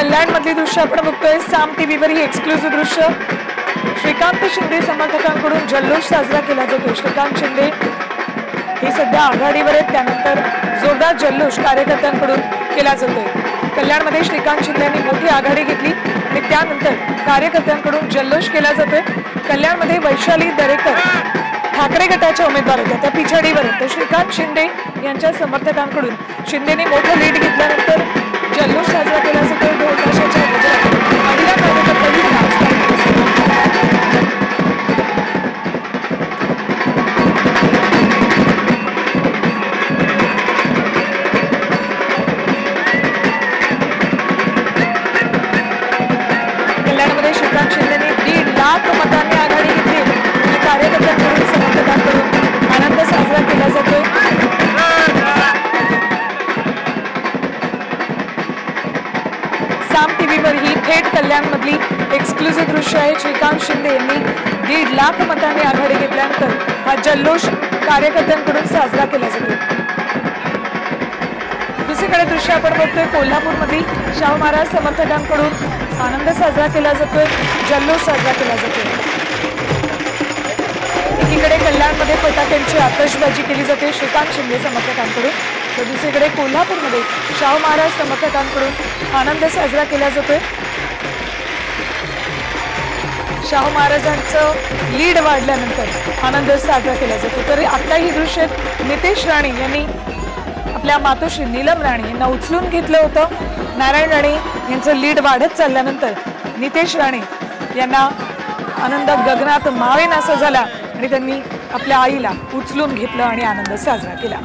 कल्याण मधली दृश्य आपण बघतोय। साम टीव्हीवर ही एक्सक्लुसिव्ह दृश्य। श्रीकांत शिंदे समर्थकांकडून जल्लोष साजरा केला जातो। श्रीकांत शिंदे हे सध्या आघाडीवर आहेत, त्यानंतर जोरदार जल्लोष कार्यकर्त्यांकडून केला जातोय। कल्याणमध्ये श्रीकांत शिंदेंनी मोठी आघाडी घेतली आणि त्यानंतर कार्यकर्त्यांकडून जल्लोष केला जातोय। कल्याणमध्ये वैशाली दरेकर ठाकरे गटाच्या उमेदवार होत्या, त्या पिछाडीवर आहेत। तर श्रीकांत शिंदे यांच्या समर्थकांकडून शिंदेंनी मोठं लीड घेतल्यानंतर जल्लोष साजरा केला जातोय। ढोल ताशाच्या गजरात महिला कार्यकर्त्यांनी नाचताना कल्याणमध्ये श्रीकांत शिंदेंनी 1.5 लाख मतांनी आघाडी घेतली आणि कार्यकर्त्यांकडून समर्थकांकडून आनंद साजरा केला जातोय। साम टीव्हीवर ही थेट कल्याण मधली एक्सक्लुसिव्ह दृश्य आहे। श्रीकांत शिंदे यांनी 1.5 लाख मतांनी आघाडी घेतल्यानंतर हा जल्लोष कार्यकर्त्यांकडून साजरा केला जातो। दुसरीकडे दृश्य आपण बघतोय कोल्हापूरमधील शाहू महाराज समर्थकांकडून आनंद साजरा केला जातोय, जल्लोष साजरा केला जातोय। एकीकडे कल्याणमध्ये फटाक्यांची आतषबाजी केली जाते श्रीकांत शिंदे समर्थकांकडून, तर दुसरीकडे कोल्हापूरमध्ये शाहू महाराज समर्थकांकडून आनंद साजरा केला जातोय। शाहू महाराजांचं लीड वाढल्यानंतर आनंद साजरा केला जातो। तर आता ही दृश्य नितेश राणे यांनी आपल्या मातोश्री नीलम राणे यांना उचलून घेतलं होतं। नारायण राणे यांचं लीड वाढत चालल्यानंतर नितेश राणे यांना आनंद गगनात मावेनासा झाला आणि त्यांनी आपल्या आईला उचलून घेतलं आणि आनंद साजरा केला।